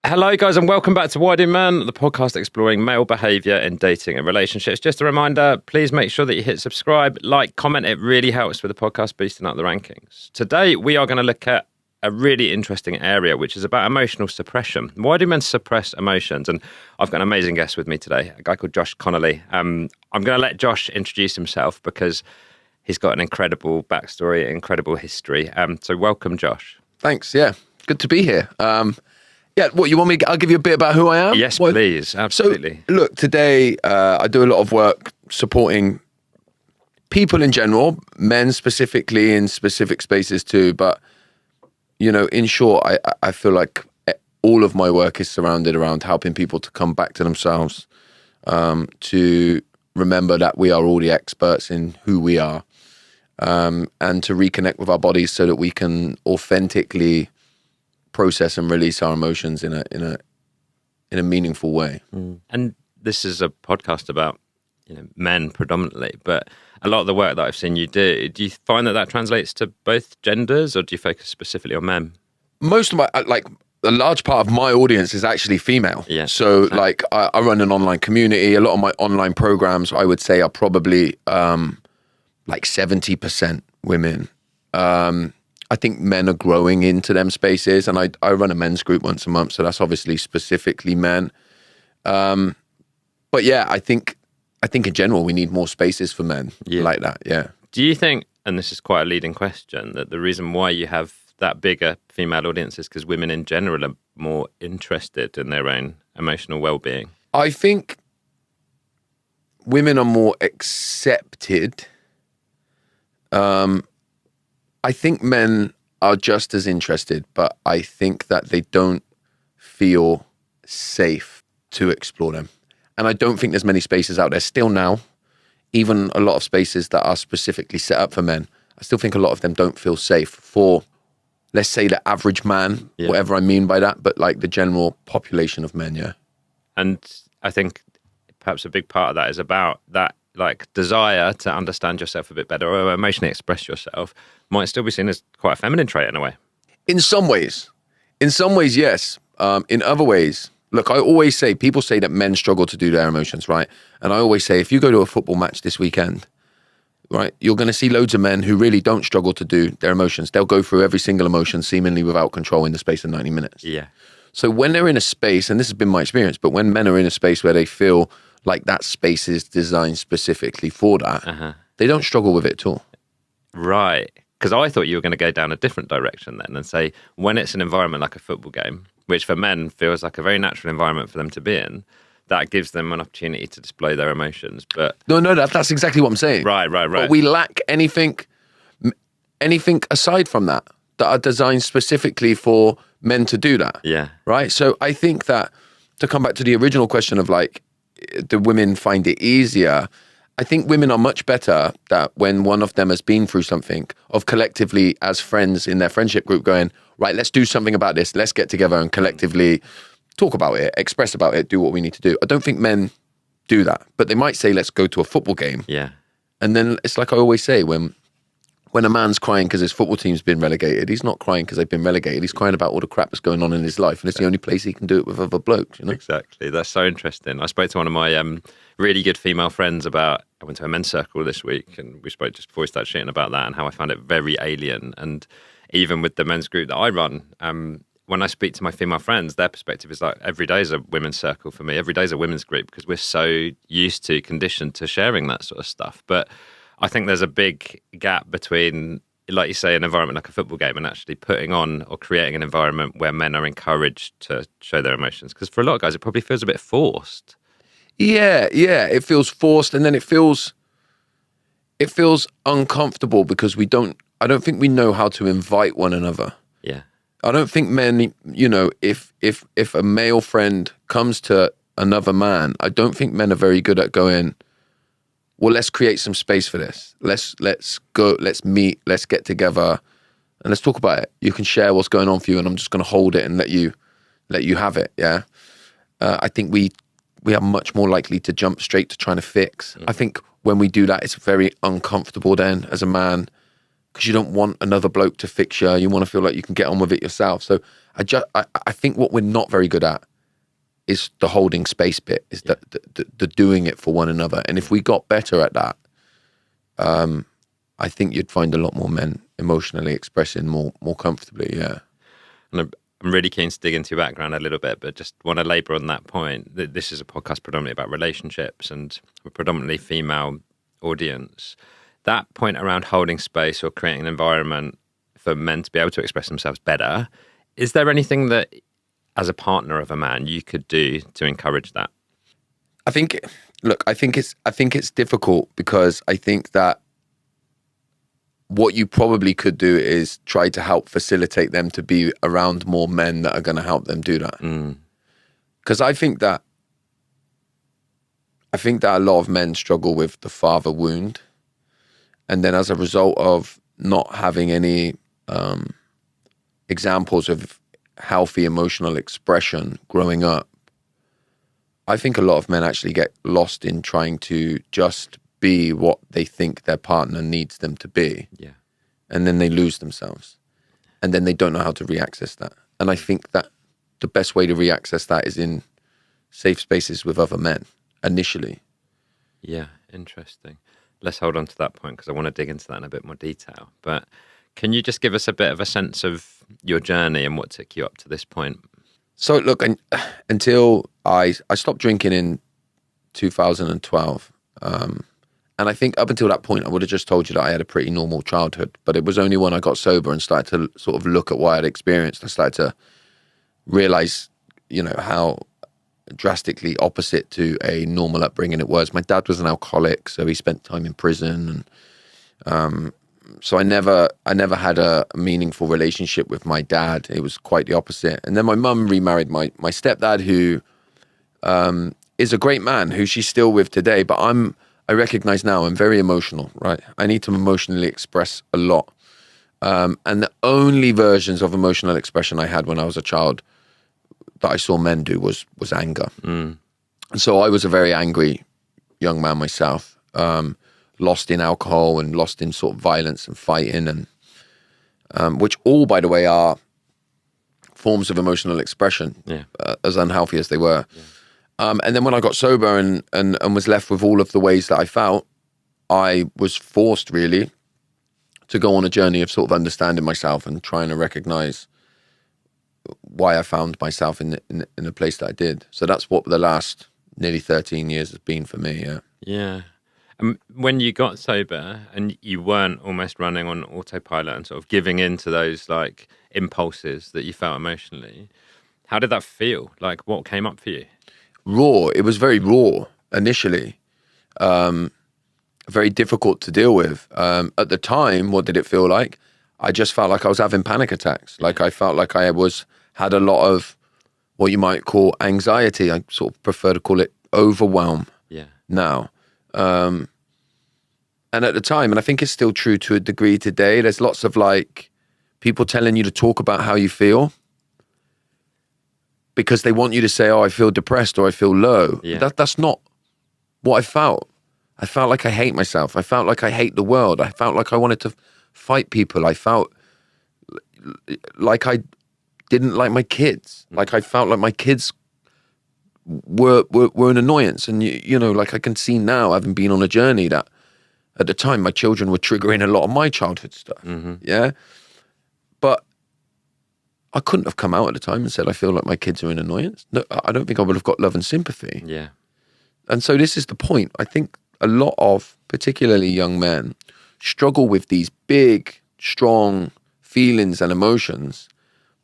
Hello, guys, and welcome back to Why Do Men, the podcast exploring male behaviour in dating and relationships. Just a reminder, please make sure that you hit subscribe, like, comment. It really helps with the podcast boosting up the rankings. Today, we are going to look at a really interesting area, which is about emotional suppression. Why do men suppress emotions? And I've got an amazing guest with me today, a guy called Josh Connolly. I'm going to let Josh introduce himself because he's got an incredible backstory, incredible history. So welcome, Josh. Thanks. Yeah, good to be here. Yeah, what you want me? I'll give you a bit about who I am. Yes, please. Absolutely. So, look, today I do a lot of work supporting people in general, men specifically in specific spaces too. But you know, in short, I feel like all of my work is surrounded around helping people to come back to themselves, to remember that we are all the experts in who we are, and to reconnect with our bodies so that we can authentically process and release our emotions in a meaningful way. And this is a podcast about men predominantly, but a lot of the work that I've seen you do you find that translates to both genders, or do you focus specifically on men? Most of my, like, a large part of my audience is actually female. Yeah. So like I run an online community. A lot of my online programs, I would say, are probably like 70% women. I think men are growing into them spaces, and I run a men's group once a month, so that's obviously specifically men. But yeah, I think in general we need more spaces for men like that. Yeah. Do you think, and this is quite a leading question, that the reason why you have that bigger female audience is because women in general are more interested in their own emotional well-being? I think women are more accepted. I think men are just as interested, but I think that they don't feel safe to explore them. And I don't think there's many spaces out there still now, even a lot of spaces that are specifically set up for men. I still think a lot of them don't feel safe for, let's say, the average man, whatever I mean by that, but like the general population of men, yeah. And I think perhaps a big part of that is about that, like, desire to understand yourself a bit better or emotionally express yourself might still be seen as quite a feminine trait in a way. In some ways, yes. In other ways, look, I always say, people say that men struggle to do their emotions, right? And I always say, if you go to a football match this weekend, right, you're going to see loads of men who really don't struggle to do their emotions. They'll go through every single emotion seemingly without control in the space of 90 minutes. Yeah. So when they're in a space, and this has been my experience, but when men are in a space where they feel like that space is designed specifically for that, they don't struggle with it at all. Right. Because I thought you were going to go down a different direction then and say, when it's an environment like a football game, which for men feels like a very natural environment for them to be in, that gives them an opportunity to display their emotions. But no, that's exactly what I'm saying. Right. But we lack anything aside from that are designed specifically for men to do that. Yeah. Right? So I think that, to come back to the original question of like, do women find it easier? I think women are much better that when one of them has been through something, of collectively as friends in their friendship group going, right, let's do something about this. Let's get together and collectively talk about it, express about it, do what we need to do. I don't think men do that, but they might say, let's go to a football game. Yeah. And then it's like I always say, when a man's crying because his football team's been relegated, he's not crying because they've been relegated. He's crying about all the crap that's going on in his life, and it's the only place he can do it with other blokes, you know? Exactly. That's so interesting. I spoke to one of my really good female friends I went to a men's circle this week, and we spoke just before we started shooting about that and how I found it very alien. And even with the men's group that I run, when I speak to my female friends, their perspective is like, every day is a women's circle for me. Every day is a women's group, because we're so used to, conditioned to sharing that sort of stuff. But I think there's a big gap between, like you say, an environment like a football game and actually putting on or creating an environment where men are encouraged to show their emotions. Because for a lot of guys, it probably feels a bit forced. Yeah, it feels forced, and then it feels uncomfortable because I don't think we know how to invite one another. Yeah. I don't think men, if a male friend comes to another man, I don't think men are very good at going, well, let's create some space for this. Let's go, let's meet, let's get together, and let's talk about it. You can share what's going on for you, and I'm just going to hold it and let you have it. Yeah. I think we are much more likely to jump straight to trying to fix. I think when we do that, it's very uncomfortable then as a man, because you don't want another bloke to fix you. You want to feel like you can get on with it yourself. So I think what we're not very good at is the holding space bit, is the doing it for one another. And if we got better at that, I think you'd find a lot more men emotionally expressing more comfortably. Yeah. And I'm really keen to dig into your background a little bit, but just want to labour on that point. This is a podcast predominantly about relationships, and we're predominantly female audience. That point around holding space or creating an environment for men to be able to express themselves better, is there anything that, as a partner of a man, you could do to encourage that? I think it's difficult, because I think that what you probably could do is try to help facilitate them to be around more men that are going to help them do that. Because I think that a lot of men struggle with the father wound, and then as a result of not having any examples of healthy emotional expression growing up, I think a lot of men actually get lost in trying to just be what they think their partner needs them to be. Yeah. And then they lose themselves. And then they don't know how to re-access that. And I think that the best way to re-access that is in safe spaces with other men, initially. Yeah, interesting. Let's hold on to that point, because I want to dig into that in a bit more detail. But can you just give us a bit of a sense of your journey and what took you up to this point? So look, until I stopped drinking in 2012, and I think up until that point, I would have just told you that I had a pretty normal childhood. But it was only when I got sober and started to sort of look at what I'd experienced, I started to realize, how drastically opposite to a normal upbringing it was. My dad was an alcoholic, so he spent time in prison, and so I never had a meaningful relationship with my dad. It was quite the opposite. And then my mum remarried my stepdad, who is a great man, who she's still with today. But I recognize now I'm very emotional, right? I need to emotionally express a lot. And the only versions of emotional expression I had when I was a child that I saw men do was anger. And so I was a very angry young man myself, lost in alcohol and lost in sort of violence and fighting, and which all, by the way, are forms of emotional expression, as unhealthy as they were. Yeah. And then when I got sober and was left with all of the ways that I felt, I was forced really to go on a journey of sort of understanding myself and trying to recognize why I found myself in the place that I did. So that's what the last nearly 13 years has been for me. Yeah. Yeah. When you got sober and you weren't almost running on autopilot and sort of giving in to those like impulses that you felt emotionally, how did that feel? Like, what came up for you? Raw. It was very raw initially. Very difficult to deal with. At the time, what did it feel like? I just felt like I was having panic attacks. Like I felt like I had a lot of what you might call anxiety. I sort of prefer to call it overwhelm now. And at the time, and I think it's still true to a degree today, there's lots of like people telling you to talk about how you feel because they want you to say, oh, I feel depressed or I feel low. Yeah. That's not what I felt. I felt like I hate myself. I felt like I hate the world. I felt like I wanted to fight people. I felt like I didn't like my kids. Like I felt like my kids were an annoyance. And, you know, like I can see now, having been on a journey, that at the time my children were triggering a lot of my childhood stuff. Mm-hmm. Yeah. But I couldn't have come out at the time and said, I feel like my kids are an annoyance. No, I don't think I would have got love and sympathy. Yeah. And so this is the point. I think a lot of particularly young men struggle with these big, strong feelings and emotions.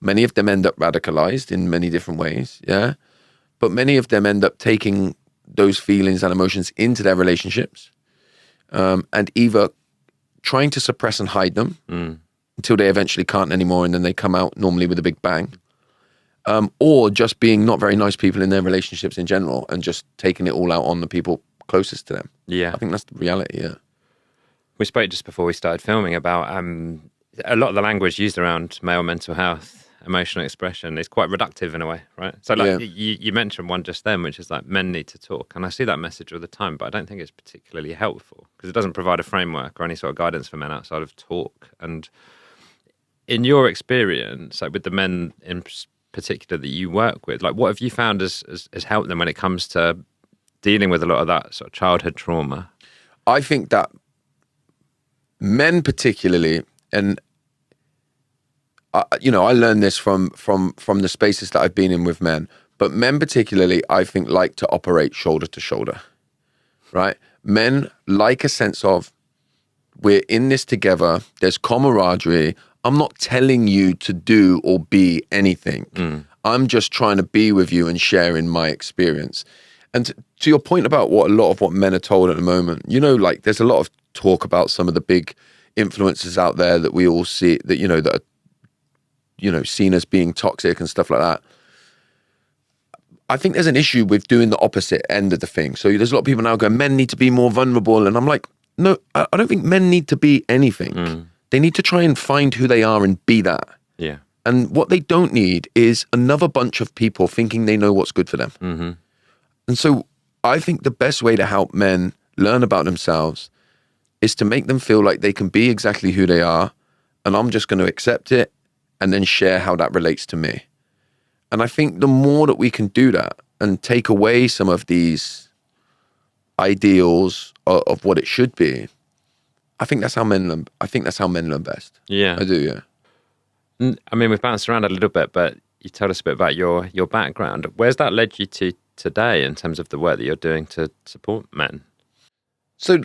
Many of them end up radicalized in many different ways. Yeah. But many of them end up taking those feelings and emotions into their relationships, and either trying to suppress and hide them until they eventually can't anymore, and then they come out normally with a big bang, or just being not very nice people in their relationships in general and just taking it all out on the people closest to them. Yeah. I think that's the reality, yeah. We spoke just before we started filming about a lot of the language used around male mental health emotional expression is quite reductive in a way, right? So like you mentioned one just then, which is like men need to talk. And I see that message all the time, but I don't think it's particularly helpful because it doesn't provide a framework or any sort of guidance for men outside of talk. And in your experience, like with the men in particular that you work with, like what have you found has helped them when it comes to dealing with a lot of that sort of childhood trauma? I think that men particularly, and I learned this from the spaces that I've been in with men, but men particularly, I think, like to operate shoulder to shoulder, right? Men like a sense of, we're in this together, there's camaraderie, I'm not telling you to do or be anything. I'm just trying to be with you and sharing my experience. And to your point about what a lot of what men are told at the moment, like there's a lot of talk about some of the big influencers out there that we all see that, that are, seen as being toxic and stuff like that. I think there's an issue with doing the opposite end of the thing. So there's a lot of people now going, men need to be more vulnerable. And I'm like, no, I don't think men need to be anything. They need to try and find who they are and be that. Yeah. And what they don't need is another bunch of people thinking they know what's good for them. Mm-hmm. And so I think the best way to help men learn about themselves is to make them feel like they can be exactly who they are. And I'm just going to accept it and then share how that relates to me. And I think the more that we can do that and take away some of these ideals of what it should be, I think that's how men learn. I think that's how men learn best. Yeah, I do. Yeah. I mean, we've bounced around a little bit, but you told us a bit about your background. Where's that led you to today in terms of the work that you're doing to support men? So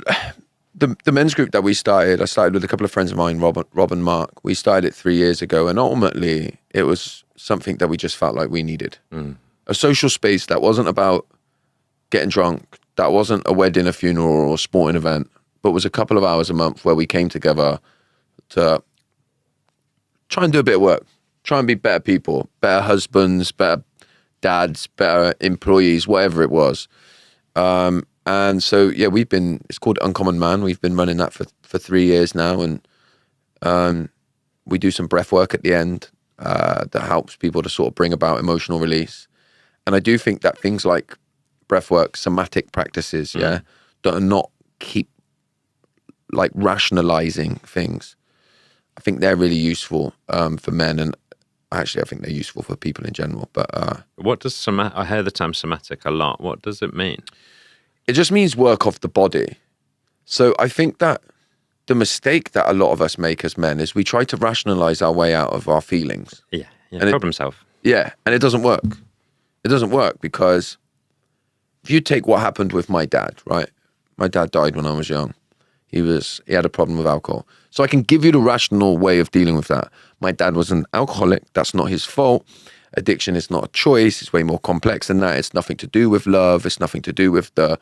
the men's group that we started, I started with a couple of friends of mine, Rob and Mark. We started it 3 years ago, and ultimately it was something that we just felt like we needed. A social space that wasn't about getting drunk, that wasn't a wedding, a funeral, or a sporting event, but was a couple of hours a month where we came together to try and do a bit of work, try and be better people, better husbands, better dads, better employees, whatever it was. And so, yeah, it's called Uncommon Man. We've been running that for 3 years now. And we do some breath work at the end that helps people to sort of bring about emotional release. And I do think that things like breath work, somatic practices, that are not keep like rationalizing things, I think they're really useful for men. And actually, I think they're useful for people in general. But what does I hear the term somatic a lot. What does it mean? It just means work off the body. So I think that the mistake that a lot of us make as men is we try to rationalize our way out of our feelings. Yeah, and problem solve. Yeah, and it doesn't work. It doesn't work because if you take what happened with my dad, right? My dad died when I was young. He had a problem with alcohol. So I can give you the rational way of dealing with that. My dad was an alcoholic. That's not his fault. Addiction is not a choice. It's way more complex than that. It's nothing to do with love. It's nothing to do with the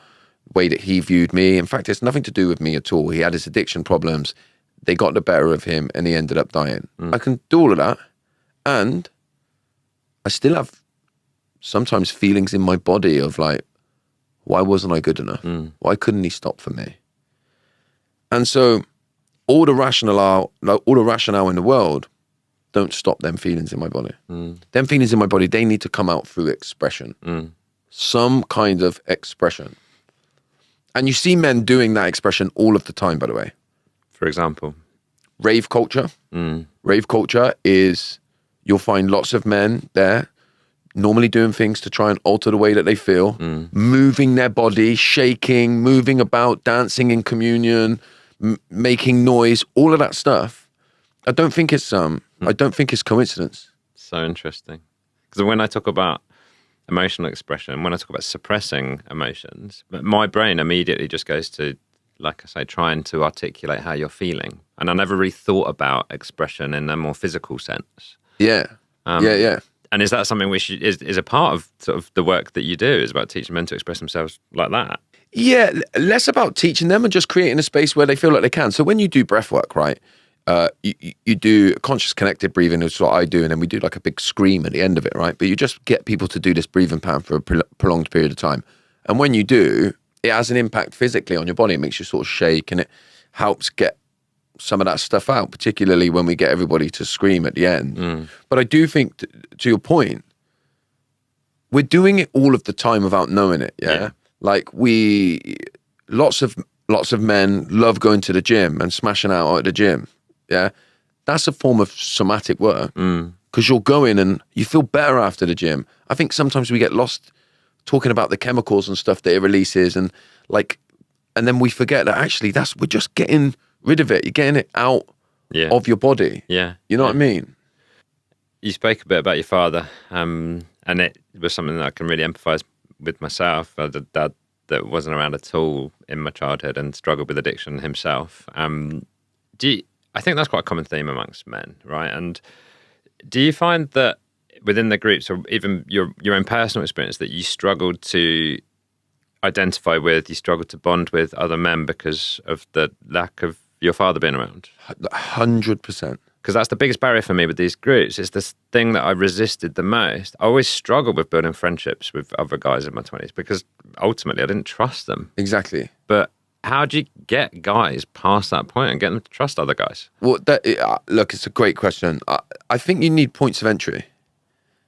way that he viewed me. In fact, it's nothing to do with me at all. He had his addiction problems. They got the better of him and he ended up dying. I can do all of that. And I still have sometimes feelings in my body of like, why wasn't I good enough? Why couldn't he stop for me? And so all the rationale in the world don't stop them feelings in my body. Them feelings in my body, they need to come out through expression. Some kind of expression. And you see men doing that expression all of the time, by the way. For example? Rave culture. Rave culture is, you'll find lots of men there normally doing things to try and alter the way that they feel, moving their body, shaking, moving about, dancing in communion, making noise, all of that stuff. I don't think it's coincidence. So interesting. Because when I talk about emotional expression, when I talk about suppressing emotions, my brain immediately just goes to, like I say, trying to articulate how you're feeling. And I never really thought about expression in a more physical sense. Yeah. Yeah. And is that something which is a part of sort of the work that you do, is about teaching men to express themselves like that? Yeah, less about teaching them and just creating a space where they feel like they can. So when you do breath work, right, you do conscious connected breathing, which is what I do, and then we do like a big scream at the end of it, right? But you just get people to do this breathing pattern for a prolonged period of time. And when you do, it has an impact physically on your body. It makes you sort of shake and it helps get some of that stuff out, particularly when we get everybody to scream at the end. But I do think, to your point, we're doing it all of the time without knowing it. Yeah. Like lots of men love going to the gym and smashing out at the gym. Yeah. That's a form of somatic work, because you'll go in and you feel better after the gym. I think sometimes we get lost talking about the chemicals and stuff that it releases, and then we forget that actually we're just getting rid of it. You're getting it out of your body. Yeah. You know what I mean? You spoke a bit about your father, and it was something that I can really empathise with myself. I had a dad that wasn't around at all in my childhood and struggled with addiction himself. I think that's quite a common theme amongst men, right? And do you find that within the groups, or even your own personal experience, that you struggled to identify with, you struggled to bond with other men because of the lack of your father being around? 100%. Because that's the biggest barrier for me with these groups. It's this thing that I resisted the most. I always struggled with building friendships with other guys in my 20s because ultimately I didn't trust them. Exactly. But how do you get guys past that point and get them to trust other guys? Well, look, it's a great question. I think you need points of entry.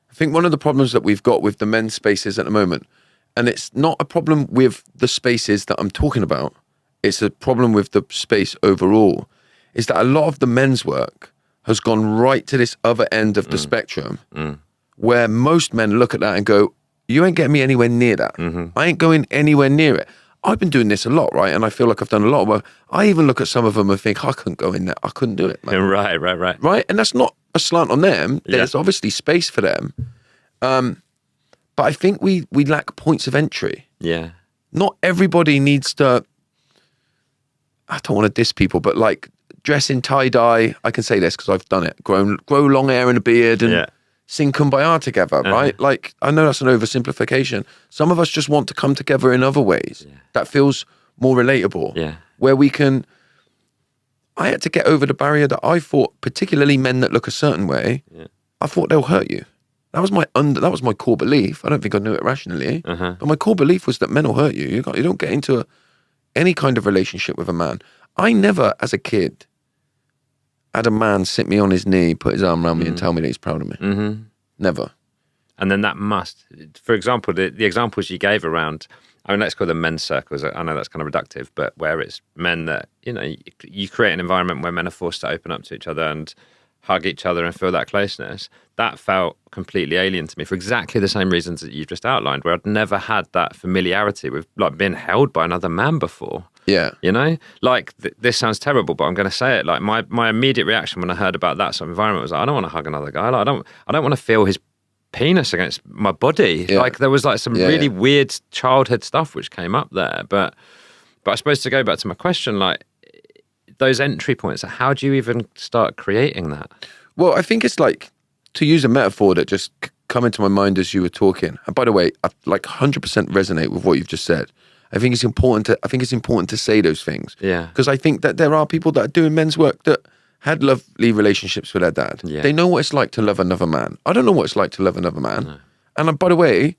I think one of the problems that we've got with the men's spaces at the moment, and it's not a problem with the spaces that I'm talking about, it's a problem with the space overall, is that a lot of the men's work has gone right to this other end of the spectrum, where most men look at that and go, you ain't getting me anywhere near that. I ain't going anywhere near it. I've been doing this a lot, right? And I feel like I've done a lot of work. I even look at some of them and think, I couldn't go in there. I couldn't do it, man. Right. Right? And that's not a slant on them. There's obviously space for them. But I think we lack points of entry. Yeah. Not everybody needs to, I don't want to diss people, but like dress in tie-dye. I can say this because I've done it. Grow long hair and a beard and sing Kumbaya together, right? Like, I know that's an oversimplification. Some of us just want to come together in other ways that feels more relatable. Yeah. Where we can, I had to get over the barrier that I thought, particularly men that look a certain way, I thought they'll hurt you. That was my core belief. I don't think I knew it rationally, but my core belief was that men will hurt you. You don't get into any kind of relationship with a man. I never, as a kid, had a man sit me on his knee, put his arm around me and tell me that he's proud of me. Never. And then that must, for example, the examples you gave around, I mean, let's call them men's circles. I know that's kind of reductive, but where it's men that, you create an environment where men are forced to open up to each other and hug each other and feel that closeness, that felt completely alien to me for exactly the same reasons that you've just outlined, where I'd never had that familiarity with like being held by another man before. Yeah. Like this sounds terrible, but I'm going to say it. Like my immediate reaction when I heard about that sort of environment was, like, I don't want to hug another guy. Like, I don't want to feel his penis against my body. Yeah. Like there was like some really weird childhood stuff which came up there. But I suppose to go back to my question, like those entry points, how do you even start creating that? Well, I think it's like, to use a metaphor that just come into my mind as you were talking. And by the way, I like 100% resonate with what you've just said. I think it's important to say those things. Yeah. Because I think that there are people that are doing men's work that had lovely relationships with their dad. Yeah. They know what it's like to love another man. I don't know what it's like to love another man. No. And by the way,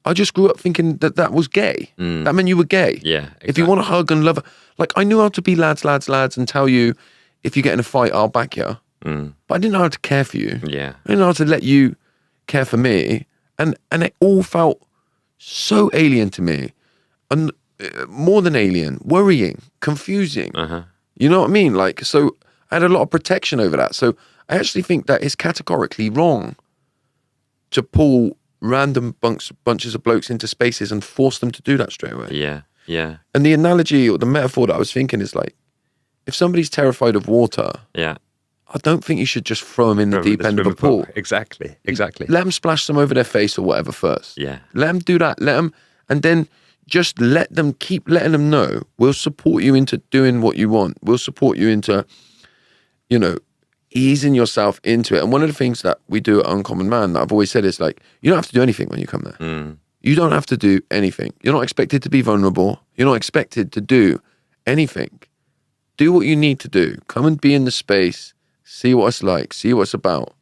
I just grew up thinking that was gay. That meant you were gay. Yeah. Exactly. If you want to hug and love, like I knew how to be lads and tell you, if you get in a fight, I'll back you. But I didn't know how to care for you. Yeah. I didn't know how to let you care for me. And it all felt so alien to me. And more than alien, worrying, confusing. You know what I mean? Like, so I had a lot of protection over that. So I actually think that it's categorically wrong to pull random bunches of blokes into spaces and force them to do that straight away. Yeah, yeah. And the analogy or the metaphor that I was thinking is like, if somebody's terrified of water, I don't think you should just throw them in the deep end of a pool. Exactly. Let them splash some over their face or whatever first. Yeah. Let them do that. And then just let them, keep letting them know, we'll support you into doing what you want. We'll support you into, easing yourself into it. And one of the things that we do at Uncommon Man that I've always said is like, you don't have to do anything when you come there. You don't have to do anything. You're not expected to be vulnerable. You're not expected to do anything. Do what you need to do. Come and be in the space. See what it's like. See what it's about.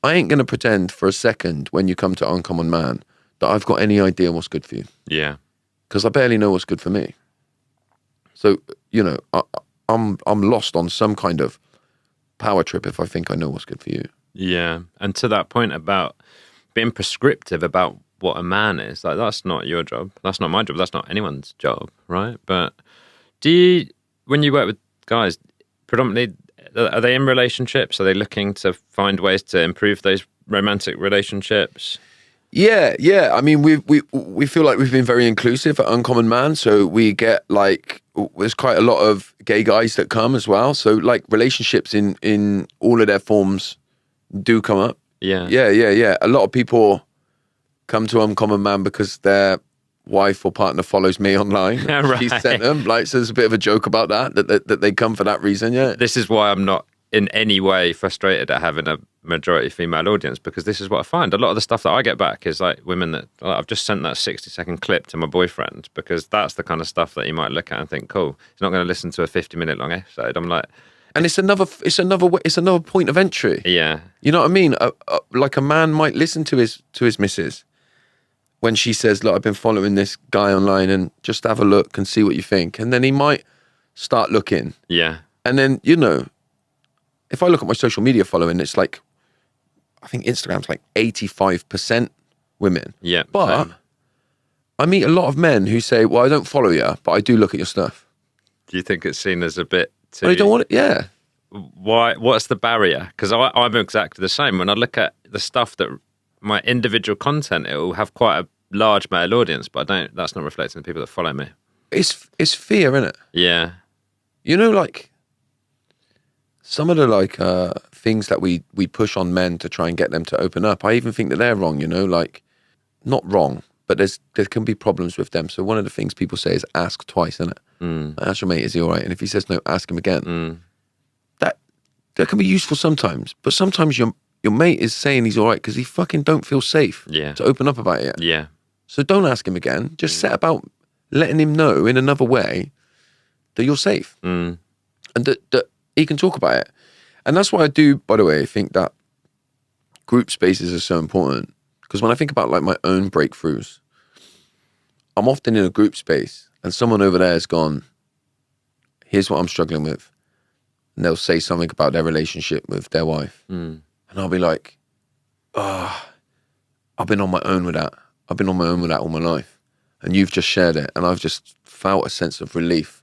I ain't going to pretend for a second when you come to Uncommon Man that I've got any idea what's good for you. Yeah. Because I barely know what's good for me. So, I'm lost on some kind of power trip if I think I know what's good for you. Yeah. And to that point about being prescriptive about what a man is, like that's not your job. That's not my job. That's not anyone's job, right? But when you work with guys, predominantly, are they in relationships? Are they looking to find ways to improve those romantic relationships? Yeah. I mean, we feel like we've been very inclusive at Uncommon Man, so we get like there's quite a lot of gay guys that come as well. So like relationships in all of their forms do come up. Yeah. A lot of people come to Uncommon Man because their wife or partner follows me online. Right. She sent them. Like, so there's a bit of a joke about that they come for that reason. Yeah. This is why I'm not in any way frustrated at having a majority female audience, because this is what I find. A lot of the stuff that I get back is like women that I've just sent that 60-second clip to my boyfriend, because that's the kind of stuff that he might look at and think, cool, he's not going to listen to a 50-minute long episode. I'm like, and it's another point of entry. yeah, You know what I mean? Like a man might listen to his missus when she says, look, I've been following this guy online, and just have a look and see what you think. And then he might start looking. yeah, And then, you know, if I look at my social media following, it's like, I think Instagram's like 85% women. yeah. But same. I meet a lot of men who say, well, I don't follow you, but I do look at your stuff. Do you think it's seen as a bit too... But I don't want it, yeah. Why? What's the barrier? Because I'm exactly the same. When I look at the stuff that my individual content, it will have quite a large male audience, but that's not reflecting the people that follow me. It's fear, isn't it? Yeah. You know, like some of the like things that we push on men to try and get them to open up, I even think that they're wrong, you know, like not wrong, but there can be problems with them. So one of the things people say is ask twice, isn't it? Ask your mate, is he all right? And if he says no, ask him again. That can be useful sometimes, but sometimes your mate is saying he's all right because he fucking don't feel safe to open up about it. Yeah. So don't ask him again. Just set about letting him know in another way that you're safe and that he can talk about it. And that's why I do, by the way, I think that group spaces are so important, because when I think about like my own breakthroughs, I'm often in a group space and someone over there has gone, here's what I'm struggling with. And they'll say something about their relationship with their wife. And I'll be like, I've been on my own with that. I've been on my own with that all my life. And you've just shared it. And I've just felt a sense of relief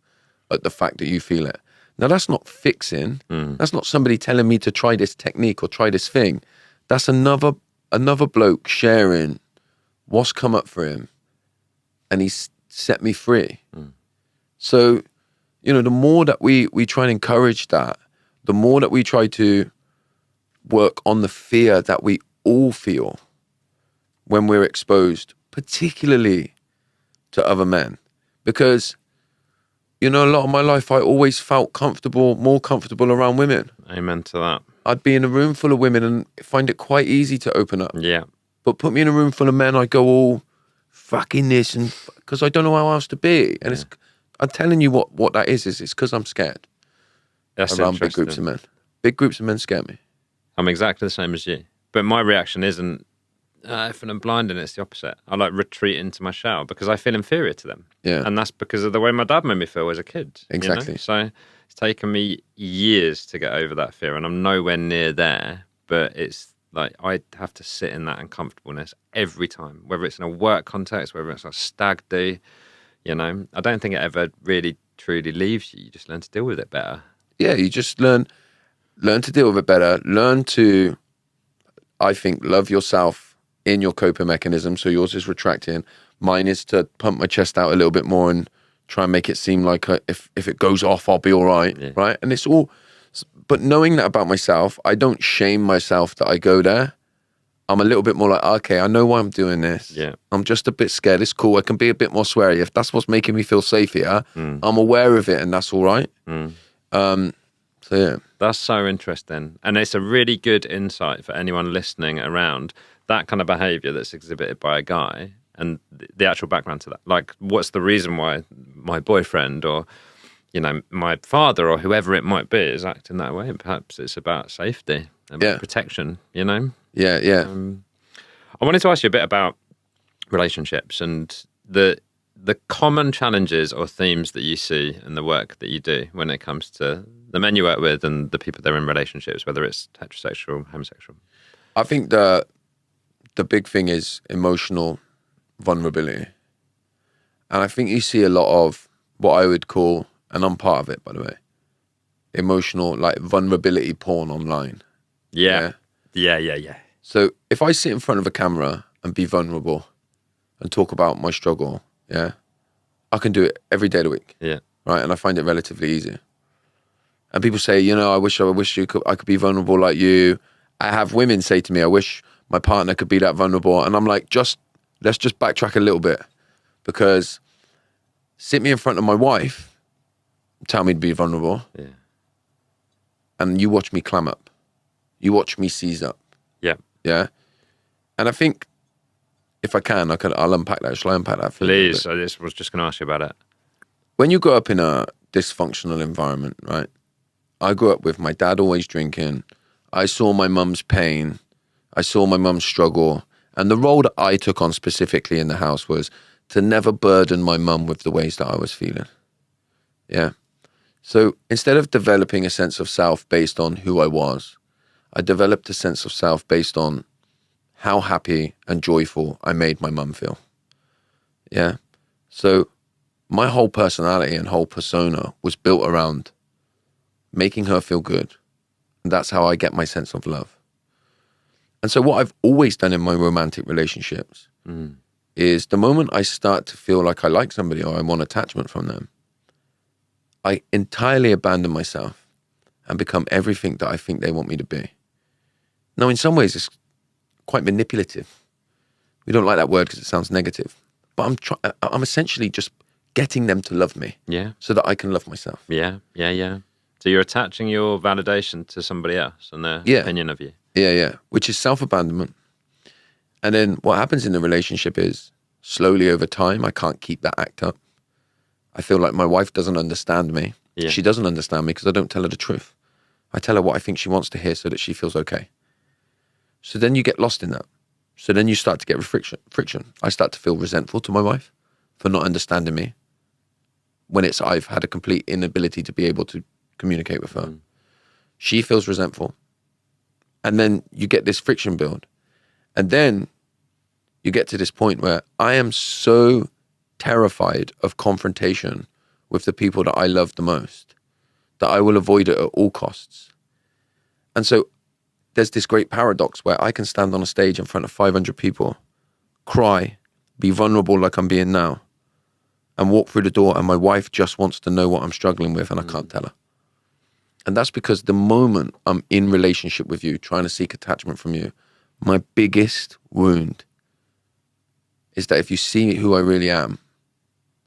at the fact that you feel it. Now, that's not fixing. That's not somebody telling me to try this technique or try this thing. That's another bloke sharing what's come up for him. And he's set me free. So, you know, the more that we try and encourage that, the more that we try to work on the fear that we all feel when we're exposed, particularly to other men. Because, you know, a lot of my life, I always felt more comfortable around women. Amen to that. I'd be in a room full of women and find it quite easy to open up. Yeah. But put me in a room full of men, I go all fucking this, and because I don't know how else to be. And I'm telling you what that is it's because I'm scared. That's around big groups of men. Big groups of men scare me. I'm exactly the same as you. But my reaction isn't, if I'm blind, and it's the opposite. I like retreat into my shell because I feel inferior to them. Yeah. And that's because of the way my dad made me feel as a kid. Exactly. You know? So it's taken me years to get over that fear, and I'm nowhere near there. But it's like I have to sit in that uncomfortableness every time, whether it's in a work context, whether it's a stag do. You know, I don't think it ever really truly leaves you. You just learn to deal with it better. Yeah, you just learn to deal with it better. Learn to, I think, love yourself in your coping mechanism. So yours is retracting. Mine is to pump my chest out a little bit more and try and make it seem like if it goes off, I'll be all right. Yeah. Right? And it's all, but knowing that about myself, I don't shame myself that I go there. I'm a little bit more like, okay, I know why I'm doing this. Yeah. I'm just a bit scared. It's cool. I can be a bit more sweary. If that's what's making me feel safe here, I'm aware of it and that's all right. So, yeah. That's so interesting. And it's a really good insight for anyone listening around that kind of behavior that's exhibited by a guy and the actual background to that. Like, what's the reason why my boyfriend or, you know, my father or whoever it might be is acting that way? And perhaps it's about safety and protection, you know? Yeah. I wanted to ask you a bit about relationships and the the common challenges or themes that you see in the work that you do when it comes to the men you work with and the people that are in relationships, whether it's heterosexual, homosexual? I think the big thing is emotional vulnerability. And I think you see a lot of what I would call, and I'm part of it, by the way, emotional, like vulnerability porn online. Yeah. So if I sit in front of a camera and be vulnerable and talk about my struggle, I can do it every day of the week. Yeah. Right. And I find it relatively easy. And people say, I wish I could be vulnerable like you. I have women say to me, I wish my partner could be that vulnerable. And I'm like, let's just backtrack a little bit, because sit me in front of my wife, tell me to be vulnerable. Yeah. And you watch me clam up. You watch me seize up. Yeah. Yeah. And I think if I can, I'll unpack that. Shall I unpack that for you? Please. I was just going to ask you about it. When you grow up in a dysfunctional environment, right? I grew up with my dad always drinking. I saw my mum's pain. I saw my mum struggle. And the role that I took on specifically in the house was to never burden my mum with the ways that I was feeling. Yeah. So instead of developing a sense of self based on who I was, I developed a sense of self based on how happy and joyful I made my mum feel. Yeah. So my whole personality and whole persona was built around making her feel good. And that's how I get my sense of love. And so what I've always done in my romantic relationships is the moment I start to feel like I like somebody or I want attachment from them, I entirely abandon myself and become everything that I think they want me to be. Now, in some ways, it's quite manipulative. We don't like that word because it sounds negative. But I'm essentially just getting them to love me. Yeah. So that I can love myself. Yeah. So you're attaching your validation to somebody else and their opinion of you. Yeah. Which is self-abandonment. And then what happens in the relationship is slowly over time, I can't keep that act up. I feel like my wife doesn't understand me. Yeah. She doesn't understand me because I don't tell her the truth. I tell her what I think she wants to hear so that she feels okay. So then you get lost in that. So then you start to get friction. I start to feel resentful to my wife for not understanding me when I've had a complete inability to be able to communicate with her. She feels resentful. And then you get this friction build. And then you get to this point where I am so terrified of confrontation with the people that I love the most that I will avoid it at all costs. And so there's this great paradox where I can stand on a stage in front of 500 people, cry, be vulnerable like I'm being now, and walk through the door and my wife just wants to know what I'm struggling with and I can't tell her. And that's because the moment I'm in relationship with you, trying to seek attachment from you, my biggest wound is that if you see who I really am,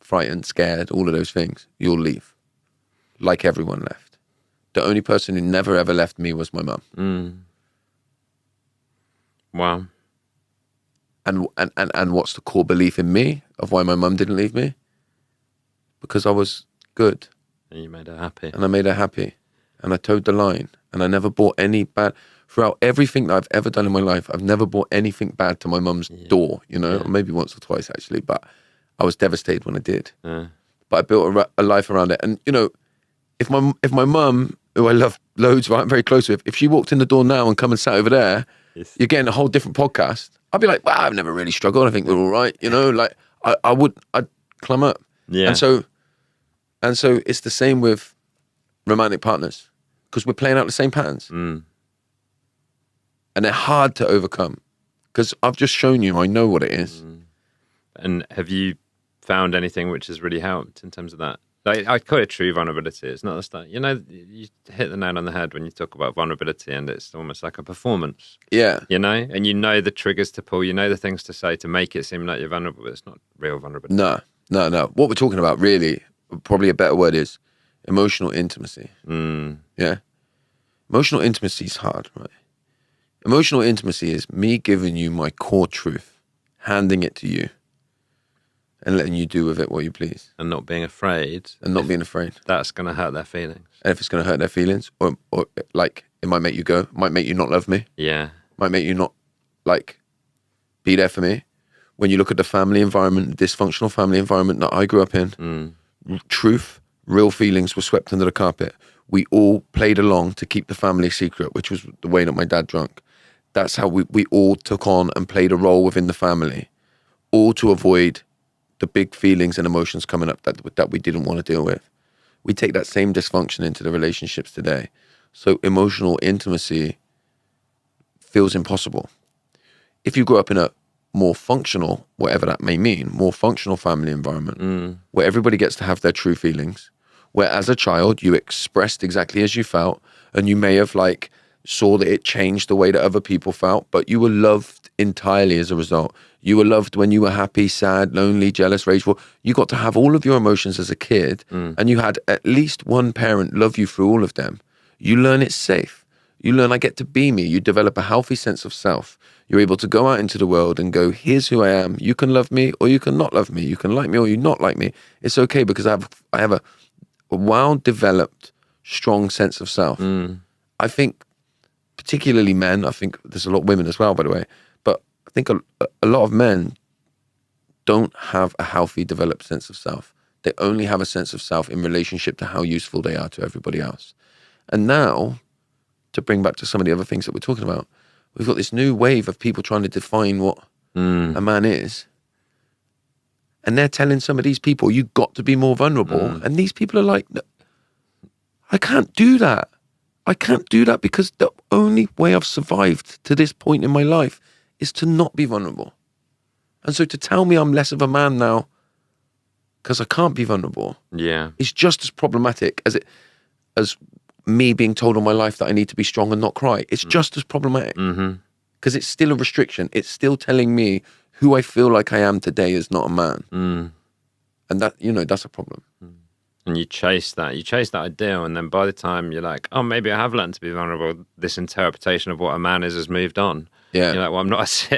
frightened, scared, all of those things, you'll leave. Like everyone left. The only person who never ever left me was my mum. Wow. And what's the core belief in me of why my mum didn't leave me? Because I was good. And you made her happy. And I made her happy. And I towed the line. And I never bought any bad... Throughout everything that I've ever done in my life, I've never bought anything bad to my mum's door, or maybe once or twice actually, but I was devastated when I did. But I built a life around it. And, if my mum, who I love loads, right, I'm very close with, if she walked in the door now and come and sat over there, you're getting a whole different podcast. I'd be like, I've never really struggled. I think we're all right, like I'd climb up. Yeah. And so it's the same with romantic partners because we're playing out the same patterns. And they're hard to overcome because I've just shown you I know what it is. And have you found anything which has really helped in terms of that? Like, I call it true vulnerability. It's not the stuff, you hit the nail on the head when you talk about vulnerability and it's almost like a performance. Yeah. And the triggers to pull, the things to say to make it seem like you're vulnerable, but it's not real vulnerability. No. What we're talking about really, probably a better word is emotional intimacy. Yeah. Emotional intimacy is hard, right? Emotional intimacy is me giving you my core truth, handing it to you, and letting you do with it what you please. And not being afraid. That's going to hurt their feelings. And if it's going to hurt their feelings, or like, it might make you go, might make you not love me. Yeah. Might make you not, be there for me. when you look at the family environment, the dysfunctional family environment that I grew up in, truth, real feelings were swept under the carpet. We all played along to keep the family secret, which was the way that my dad drank. That's how we all took on and played a role within the family, all to avoid the big feelings and emotions coming up that we didn't want to deal with. We take that same dysfunction into the relationships today. So emotional intimacy feels impossible. If you grow up in a more functional, whatever that may mean, more functional family environment, where everybody gets to have their true feelings, where as a child you expressed exactly as you felt, and you may have like saw that it changed the way that other people felt, but you were loved entirely as a result. You were loved when you were happy, sad, lonely, jealous, rageful. You got to have all of your emotions as a kid, and you had at least one parent love you through all of them. You learn it's safe. You learn I get to be me. You develop a healthy sense of self. You're able to go out into the world and go, here's who I am. You can love me or you can not love me. You can like me or you not like me. It's okay because I have a well-developed, strong sense of self. I think particularly men, I think there's a lot of women as well, by the way, but I think a lot of men don't have a healthy, developed sense of self. They only have a sense of self in relationship to how useful they are to everybody else. And now, to bring back to some of the other things that we're talking about, we've got this new wave of people trying to define what a man is. And they're telling some of these people, you got to be more vulnerable. And these people are like, no, I can't do that. I can't do that because the only way I've survived to this point in my life is to not be vulnerable. And so to tell me I'm less of a man now because I can't be vulnerable is just as problematic as me being told all my life that I need to be strong and not cry. It's just as problematic because it's still a restriction. It's still telling me who I feel like I am today is not a man. And that, that's a problem. And you chase that ideal, and then by the time you're like, oh, maybe I have learned to be vulnerable, this interpretation of what a man is has moved on. Yeah. You're like, well,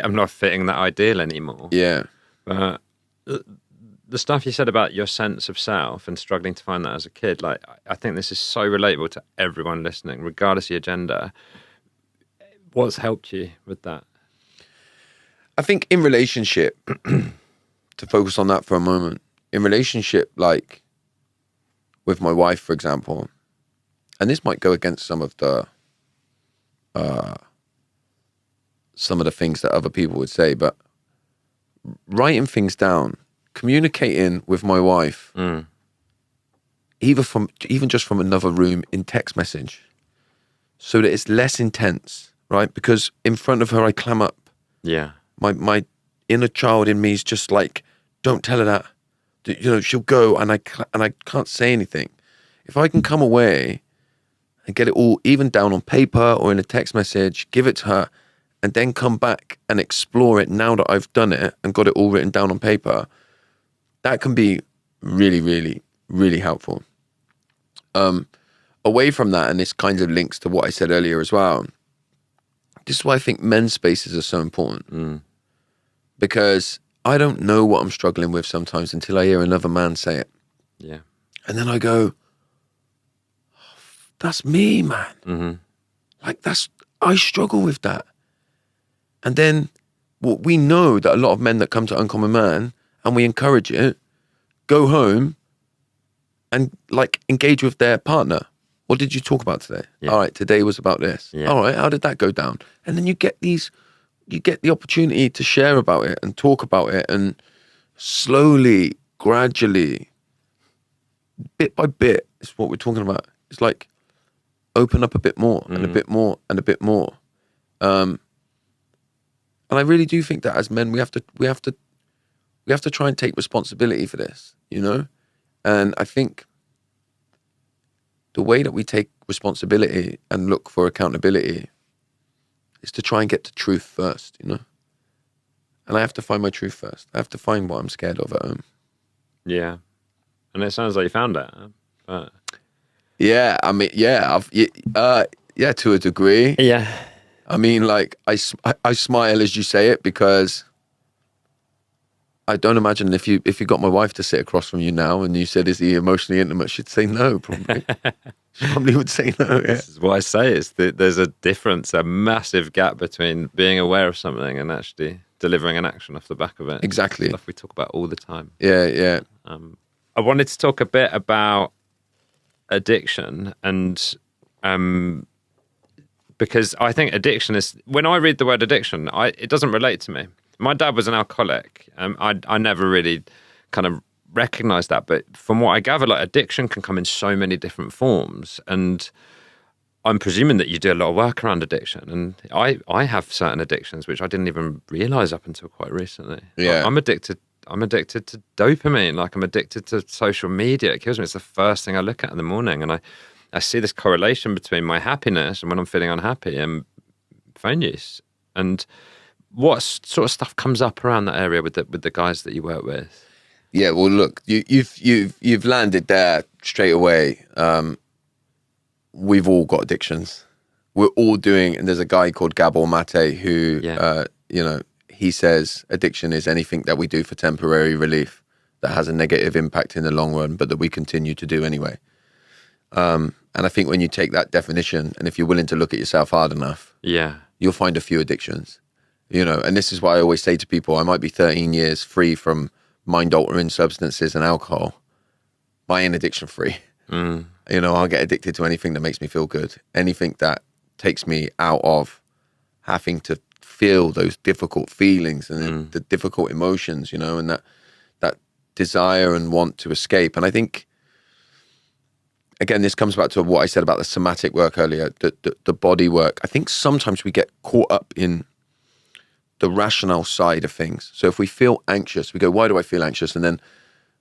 I'm not fitting that ideal anymore. Yeah. But the stuff you said about your sense of self and struggling to find that as a kid, like, I think this is so relatable to everyone listening, regardless of your gender. What's helped you with that? I think in relationship, to focus on that for a moment, in relationship, like with my wife, for example, and this might go against some of the things that other people would say, but writing things down, communicating with my wife, even just from another room in text message, so that it's less intense, right? Because in front of her, I clam up. Yeah. My inner child in me is just like, don't tell her that. She'll go, and I can't say anything. If I can come away and get it all even down on paper or in a text message, give it to her, and then come back and explore it now that I've done it and got it all written down on paper, that can be really, really, really helpful. Away from that, and this kind of links to what I said earlier as well, this is why I think men's spaces are so important. Because I don't know what I'm struggling with sometimes until I hear another man say it. Yeah. And then I go, that's me, man. Like I struggle with that. And then we know that a lot of men that come to Uncommon Man, and we encourage it, go home and like engage with their partner. What did you talk about today? Yeah. All right, today was about this. Yeah. All right, how did that go down? And then you get the opportunity to share about it and talk about it, and slowly, gradually, bit by bit, is what we're talking about. It's like open up a bit more and a bit more and a bit more. And I really do think that as men, we have to try and take responsibility for this, And I think the way that we take responsibility and look for accountability is to try and get to truth first, And I have to find my truth first. I have to find what I'm scared of at home. Yeah. And it sounds like you found it. But... Yeah, I mean, to a degree. Yeah. I mean, like, I smile as you say it, because I don't imagine if you got my wife to sit across from you now and you said, is he emotionally intimate? She'd say no, probably. She probably would say no, yeah. This is what I say, is that there's a difference, a massive gap between being aware of something and actually delivering an action off the back of it. Exactly. Stuff we talk about all the time. Yeah. I wanted to talk a bit about addiction, and because I think addiction is, when I read the word addiction, it doesn't relate to me. My dad was an alcoholic. I never really kind of recognized that, but from what I gather, like, addiction can come in so many different forms, and I'm presuming that you do a lot of work around addiction, and I have certain addictions which I didn't even realize up until quite recently. Yeah. I'm addicted to dopamine. Like, I'm addicted to social media. It kills me. It's the first thing I look at in the morning, and I see this correlation between my happiness and when I'm feeling unhappy and phone use. And what sort of stuff comes up around that area with the guys that you work with? Yeah, well, look, you've landed there straight away. We've all got addictions. We're all doing, and there's a guy called Gabor Mate who, he says addiction is anything that we do for temporary relief that has a negative impact in the long run, but that we continue to do anyway. And I think when you take that definition, and if you're willing to look at yourself hard enough, you'll find a few addictions. And this is why I always say to people, I might be 13 years free from mind-altering substances and alcohol, but I ain't addiction-free. I'll get addicted to anything that makes me feel good, anything that takes me out of having to feel those difficult feelings and the difficult emotions, and that desire and want to escape. And I think, again, this comes back to what I said about the somatic work earlier, the body work. I think sometimes we get caught up in the rational side of things. So if we feel anxious, we go, why do I feel anxious? And then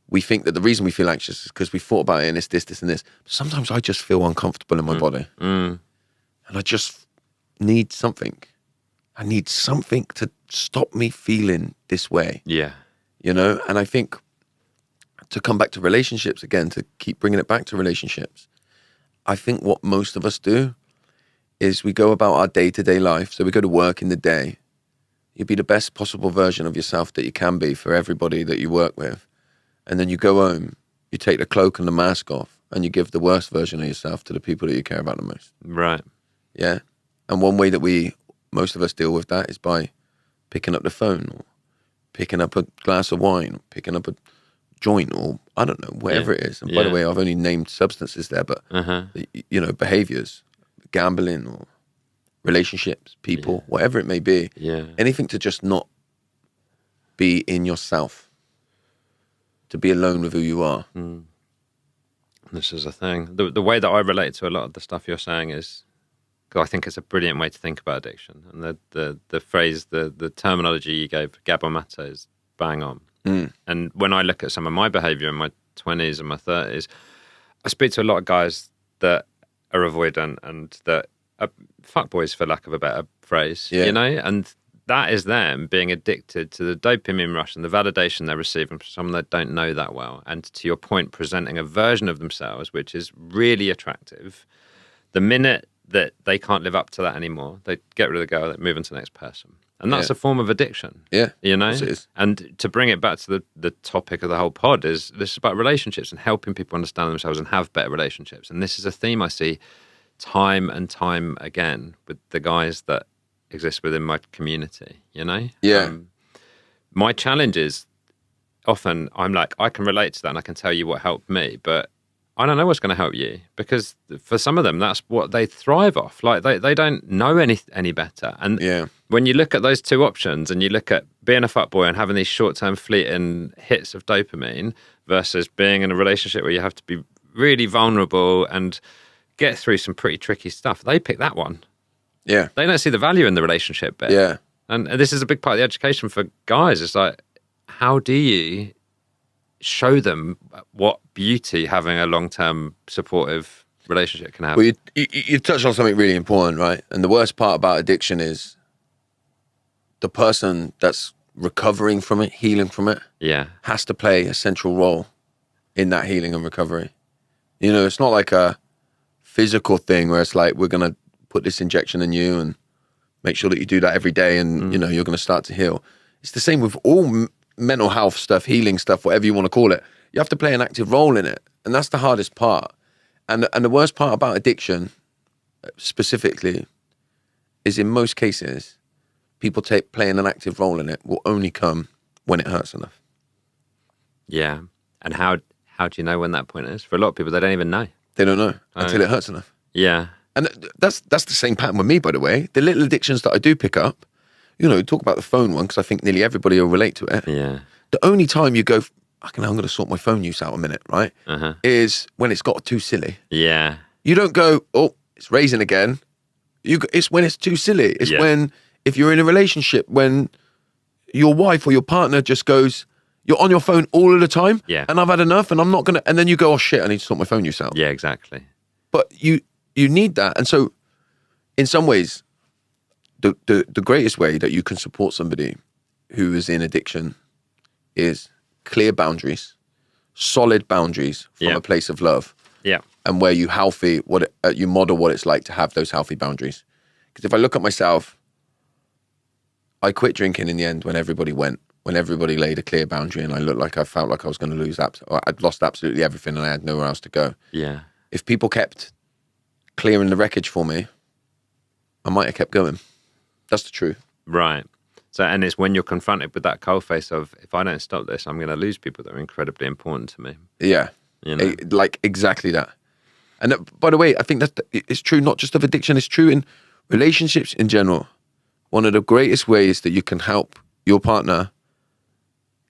we think that the reason we feel anxious is because we thought about it and it's this, and this. Sometimes I just feel uncomfortable in my body. And I just need something. I need something to stop me feeling this way. Yeah. And I think, to come back to relationships again, to keep bringing it back to relationships, I think what most of us do is we go about our day-to-day life. So we go to work in the day. You be the best possible version of yourself that you can be for everybody that you work with. And then you go home, you take the cloak and the mask off, and you give the worst version of yourself to the people that you care about the most. Right. Yeah. And one way that most of us deal with that is by picking up the phone, or picking up a glass of wine, or picking up a joint, or I don't know, whatever it is. And by the way, I've only named substances there, but behaviors, gambling or relationships, people, whatever it may be. Yeah. Anything to just not be in yourself, to be alone with who you are. This is a thing. The way that I relate to a lot of the stuff you're saying is, I think it's a brilliant way to think about addiction. And the phrase, the terminology you gave, Gabor Mate, is bang on. And when I look at some of my behavior in my 20s and my 30s, I speak to a lot of guys that are avoidant and that are fuckboys, for lack of a better phrase, and that is them being addicted to the dopamine rush and the validation they're receiving from someone they don't know that well. And to your point, presenting a version of themselves which is really attractive. The minute that they can't live up to that anymore, they get rid of the girl, they move on to the next person. And that's a form of addiction. Yeah. Yes, it is. And to bring it back to the topic of the whole pod, this is about relationships and helping people understand themselves and have better relationships. And this is a theme I see time and time again with the guys that exist within my community, Yeah. My challenge is often I'm like, I can relate to that and I can tell you what helped me, but I don't know what's going to help you, because for some of them, that's what they thrive off. Like they don't know any better. And when you look at those two options and you look at being a fuckboy and having these short-term fleeting hits of dopamine versus being in a relationship where you have to be really vulnerable and get through some pretty tricky stuff, they pick that one. Yeah. They don't see the value in the relationship bit. Yeah. And this is a big part of the education for guys. It's like, how do you show them what beauty having a long-term supportive relationship can have? Well, you touched on something really important, right? And the worst part about addiction is the person that's recovering from it, healing from it, has to play a central role in that healing and recovery. It's not like a physical thing where it's like, we're going to put this injection in you and make sure that you do that every day and, you're going to start to heal. It's the same with all mental health stuff, healing stuff, whatever you want to call it. You have to play an active role in it. And that's the hardest part. And the worst part about addiction, specifically, is in most cases, people playing an active role in it will only come when it hurts enough. Yeah. And how do you know when that point is? For a lot of people, they don't even know. They don't know until it hurts enough. Yeah. And that's the same pattern with me, by the way. The little addictions that I do pick up, talk about the phone one, because I think nearly everybody will relate to it. Yeah. The only time you go, I'm going to sort my phone use out a minute, right? Is when it's got too silly. Yeah. You don't go, oh, it's raising again. It's when it's too silly. It's when, if you're in a relationship, when your wife or your partner just goes, you're on your phone all of the time, and I've had enough, and I'm not going to, and then you go, oh shit, I need to sort my phone use out. Yeah, exactly. But you need that. And so in some ways, the greatest way that you can support somebody who is in addiction is clear boundaries, solid boundaries from a place of love. Yeah. And where you you model what it's like to have those healthy boundaries. Because if I look at myself, I quit drinking in the end when everybody went, when everybody laid a clear boundary, and I felt like I was going to lose I'd lost absolutely everything and I had nowhere else to go. Yeah. If people kept clearing the wreckage for me, I might have kept going. That's the truth. Right. So, and it's when you're confronted with that cold face of, if I don't stop this, I'm going to lose people that are incredibly important to me. Yeah. Like exactly that. And by the way, I think that it's true not just of addiction, it's true in relationships in general. One of the greatest ways that you can help your partner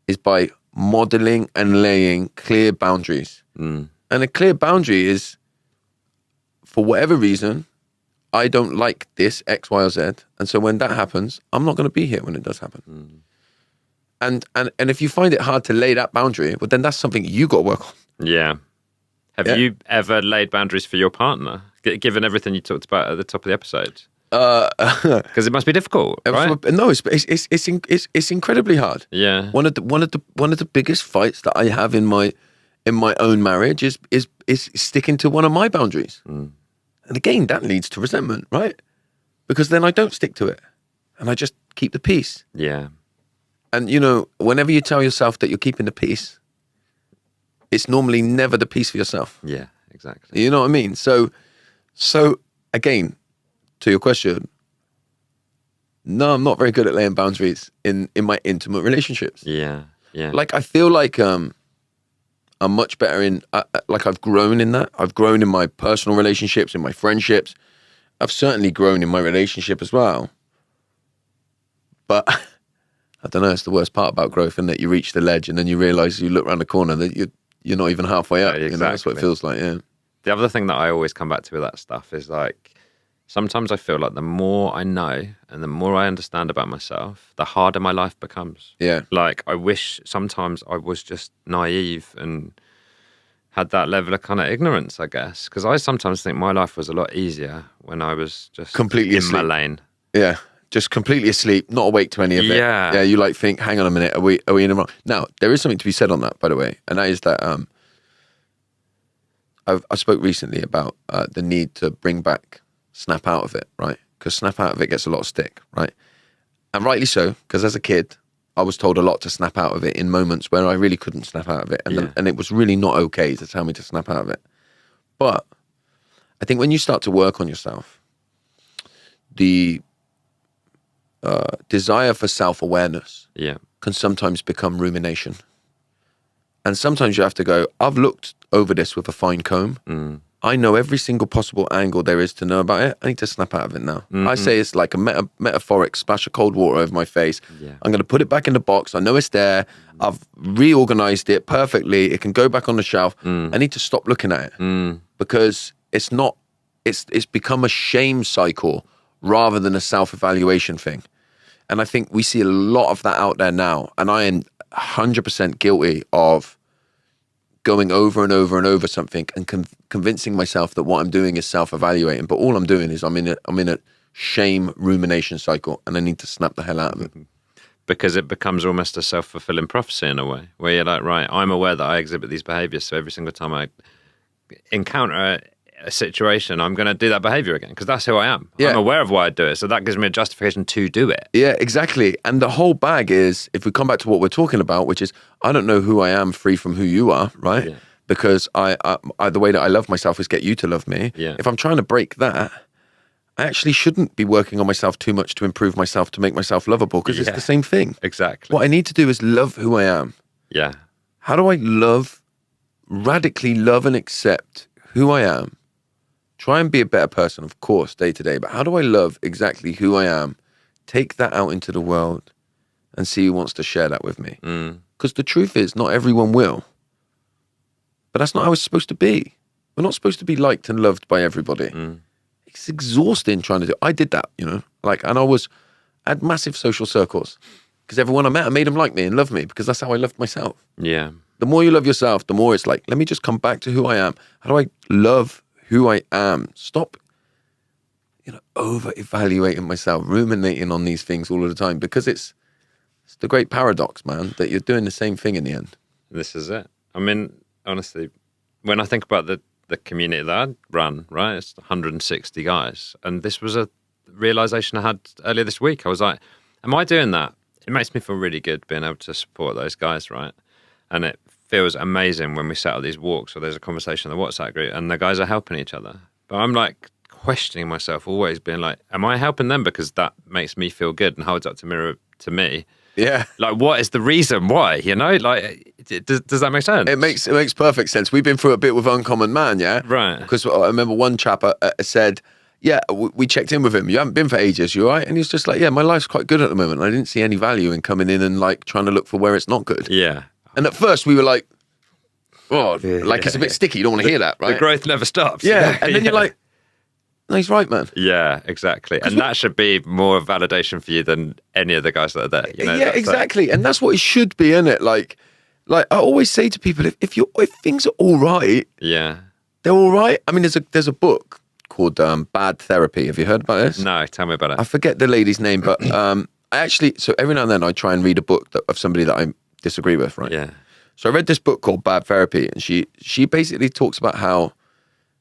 is by modeling and laying clear boundaries. And a clear boundary is, for whatever reason, I don't like this X, Y, or Z. And so when that happens, I'm not going to be here when it does happen. And if you find it hard to lay that boundary, well, then that's something you got to work on. Yeah. Have you ever laid boundaries for your partner, given everything you talked about at the top of the episode? Because it must be difficult, right? No, it's incredibly hard. Yeah. One of the biggest fights that I have in my own marriage is sticking to one of my boundaries. And again, that leads to resentment, right? Because then I don't stick to it, and I just keep the peace. Yeah. And whenever you tell yourself that you're keeping the peace, it's normally never the peace for yourself. Yeah, exactly. You know what I mean? So again, to your question, no, I'm not very good at laying boundaries in my intimate relationships. Yeah, yeah. Like I feel like I'm much better in, like I've grown in that. I've grown in my personal relationships, in my friendships. I've certainly grown in my relationship as well. But I don't know, it's the worst part about growth, isn't it? You reach the ledge and then you realize, you look around the corner that you're not even halfway up. Exactly. That's what it feels like, yeah. The other thing that I always come back to with that stuff is like, sometimes I feel like the more I know and the more I understand about myself, the harder my life becomes. Yeah. Like, I wish sometimes I was just naive and had that level of kind of ignorance, I guess. Because I sometimes think my life was a lot easier when I was just completely in my lane. Yeah. Just completely asleep, not awake to any of it. Yeah. Yeah, you think, hang on a minute, are we in the wrong? Now, there is something to be said on that, by the way. And that is that I spoke recently about the need to bring back snap out of it, right? Because snap out of it gets a lot of stick, right? And rightly so, because as a kid, I was told a lot to snap out of it in moments where I really couldn't snap out of it. And it was really not okay to tell me to snap out of it. But I think when you start to work on yourself, the desire for self-awareness can sometimes become rumination. And sometimes you have to go, I've looked over this with a fine comb. I know every single possible angle there is to know about it. I need to snap out of it now. I say it's like a metaphoric splash of cold water over my face. I'm going to put it back in the box. I know it's there. I've reorganized it perfectly. It can go back on the shelf. I need to stop looking at it because it's become a shame cycle rather than a self-evaluation thing. And I think we see a lot of that out there now. And I am 100% guilty of going over and over and over something and convincing myself that what I'm doing is self-evaluating. But all I'm doing is I'm in a shame rumination cycle, and I need to snap the hell out of it. Because it becomes almost a self-fulfilling prophecy in a way, where you're like, right, I'm aware that I exhibit these behaviors, so every single time I encounter a situation, I'm going to do that behavior again, because that's who I am. I'm aware of why I do it, so that gives me a justification to do it. Yeah, exactly. And the whole bag is, if we come back to what we're talking about, which is, I don't know who I am free from who you are, right? Yeah. Because I the way that I love myself is get you to love me. Yeah. If I'm trying to break that, I actually shouldn't be working on myself too much to improve myself, to make myself lovable, because it's the same thing. Exactly. What I need to do is love who I am. Yeah. How do I radically love and accept who I am? Try and be a better person, of course, day to day. But how do I love exactly who I am? Take that out into the world and see who wants to share that with me. Because the truth is, not everyone will. But that's not how it's supposed to be. We're not supposed to be liked and loved by everybody. It's exhausting trying to do. I did that, and I had massive social circles because everyone I met, I made them like me and love me because that's how I loved myself. Yeah. The more you love yourself, the more it's like, let me just come back to who I am. How do I love who I am? Stop, over-evaluating myself, ruminating on these things all of the time because it's the great paradox, man, that you're doing the same thing in the end. This is it. I mean, honestly, when I think about the community that I run, right, it's 160 guys. And this was a realization I had earlier this week. I was like, am I doing that? It makes me feel really good being able to support those guys, right? And it feels amazing when we set up these walks or there's a conversation in the WhatsApp group and the guys are helping each other. But I'm like questioning myself, always being like, am I helping them because that makes me feel good and holds up to mirror to me? Yeah. Like, what is the reason why, Like, does that make sense? It makes perfect sense. We've been through a bit with Uncommon Man, yeah? Right. Because I remember one chap said, yeah, we checked in with him. You haven't been for ages, you all right? And he was just like, yeah, my life's quite good at the moment. I didn't see any value in coming in and like trying to look for where it's not good. Yeah. And at first we were like, oh, it's a bit sticky. You don't want to hear that, right? The growth never stops. Yeah. And then you're like, no, he's right, man. Yeah, exactly. And that should be more validation for you than any of the guys that are there. Yeah, exactly. And that's what it should be, isn't it? Like I always say to people, if things are all right, yeah, they're all right. I mean, there's a book called Bad Therapy. Have you heard about this? No, tell me about it. I forget the lady's name, but so every now and then I try and read a book of somebody that I disagree with, right? Yeah. So I read this book called Bad Therapy, and she basically talks about how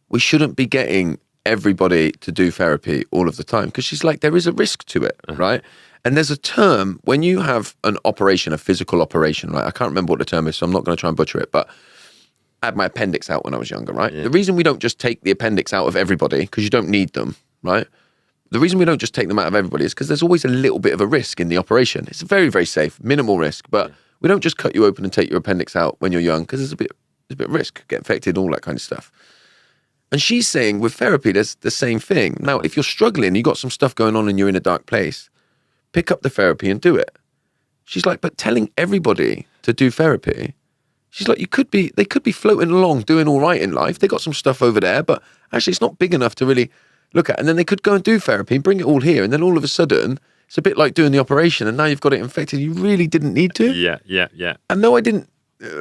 we shouldn't be getting everybody to do therapy all of the time because she's like, there is a risk to it, right? And there's a term when you have an operation, a physical operation, right? I can't remember what the term is, so I'm not going to try and butcher it, but I had my appendix out when I was younger, right? Yeah. The reason we don't just take the appendix out of everybody, because you don't need them, right? The reason we don't just take them out of everybody is because there's always a little bit of a risk in the operation. It's very, very safe, minimal risk, but we don't just cut you open and take your appendix out when you're young because there's a bit of risk, get infected, all that kind of stuff. And she's saying with therapy, there's the same thing. Now, if you're struggling, you've got some stuff going on and you're in a dark place, pick up the therapy and do it. She's like, but telling everybody to do therapy, she's like, they could be floating along, doing all right in life. They got some stuff over there, but actually it's not big enough to really look at. And then they could go and do therapy and bring it all here. And then all of a sudden, it's a bit like doing the operation and now you've got it infected. You really didn't need to. Yeah. And no, I didn't,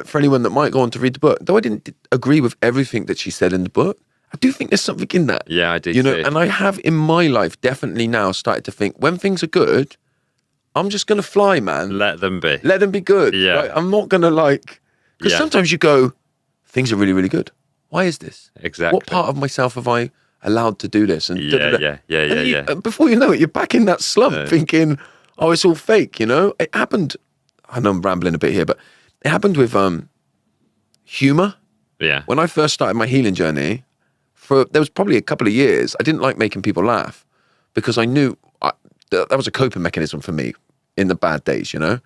for anyone that might go on to read the book, though I didn't agree with everything that she said in the book, I do think there's something in that. Yeah, I do too. And I have in my life definitely now started to think when things are good, I'm just going to fly, man. Let them be. Let them be good. Yeah. Right? I'm not going to because sometimes you go, things are really, really good. Why is this? Exactly. What part of myself have I allowed to do this? And yeah. And before you know it, you're back in that slump thinking, oh, it's all fake, It happened, I know I'm rambling a bit here, but it happened with humor. Yeah. When I first started my healing journey, there was probably a couple of years, I didn't like making people laugh because I knew that was a coping mechanism for me in the bad days, Yeah.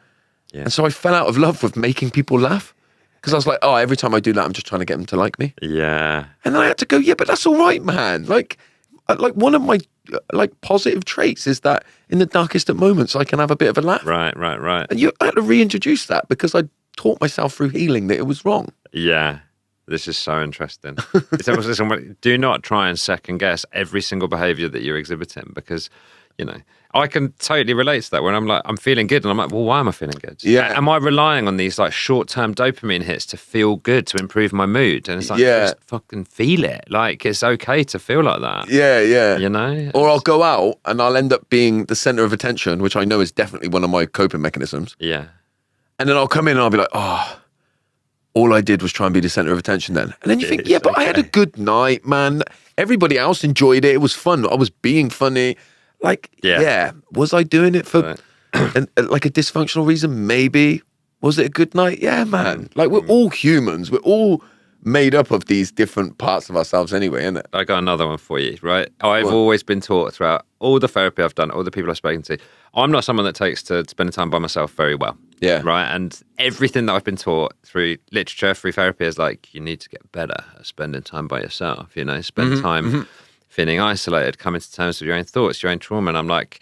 And so I fell out of love with making people laugh because I was like, oh, every time I do that, I'm just trying to get them to like me. Yeah. And then I had to go, yeah, but that's all right, man. Like one of my positive traits is that in the darkest of moments, I can have a bit of a laugh. Right. And I had to reintroduce that because I taught myself through healing that it was wrong. Yeah. This is so interesting. It's almost like, do not try and second guess every single behavior that you're exhibiting because, I can totally relate to that when I'm like, I'm feeling good and I'm like, well, why am I feeling good? Yeah. Am I relying on these like short-term dopamine hits to feel good, to improve my mood? And it's like, just fucking feel it. Like, it's okay to feel like that. Yeah. Or I'll go out and I'll end up being the center of attention, which I know is definitely one of my coping mechanisms. Yeah. And then I'll come in and I'll be like, oh, all I did was try and be the center of attention then. And then you think, but okay. I had a good night, man. Everybody else enjoyed it. It was fun. I was being funny. Was I doing it for like a dysfunctional reason? Maybe. Was it a good night? Yeah, man. Like we're all humans. We're all made up of these different parts of ourselves anyway, isn't it? I got another one for you, right? I've always been taught throughout all the therapy I've done, all the people I've spoken to, I'm not someone that takes to spending time by myself very well. Yeah. Right. And everything that I've been taught through literature, through therapy is like, you need to get better at spending time by yourself, you know, spend time feeling isolated, coming to terms with your own thoughts, your own trauma. And I'm like,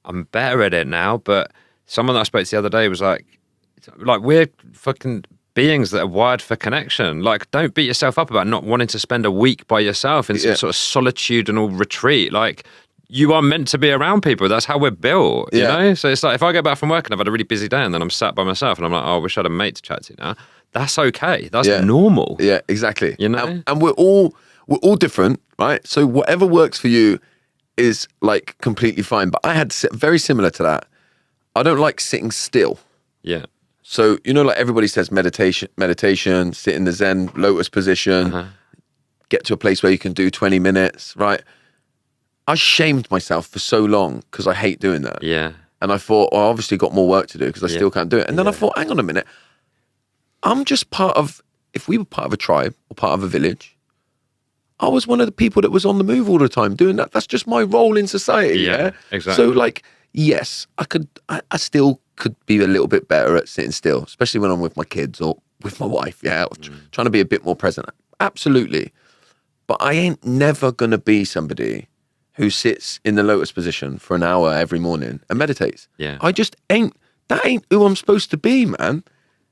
I'm better at it now. But someone that I spoke to the other day was like we're fucking beings that are wired for connection. Like, don't beat yourself up about not wanting to spend a week by yourself in some sort of solitudinal retreat. Like, you are meant to be around people. That's how we're built, you know? So it's like, if I go back from work and I've had a really busy day and then I'm sat by myself and I'm like, oh, I wish I had a mate to chat to now. That's okay. That's normal. Yeah, exactly. You know? And we're all different, right? So whatever works for you is like completely fine. But I had very similar to that. I don't like sitting still. Yeah. So, you know, like everybody says meditation, sit in the Zen lotus position, get to a place where you can do 20 minutes, right? I shamed myself for so long because I hate doing that. Yeah. And I thought, I obviously got more work to do because I still can't do it. And then I thought, hang on a minute. I'm just if we were part of a tribe or part of a village, I was one of the people that was on the move all the time doing that. That's just my role in society. Yeah, exactly. So like, yes, I still could be a little bit better at sitting still, especially when I'm with my kids or with my wife. Yeah. Trying to be a bit more present. Absolutely. But I ain't never going to be somebody who sits in the lotus position for an hour every morning and meditates. Yeah. I just ain't, that ain't who I'm supposed to be, man.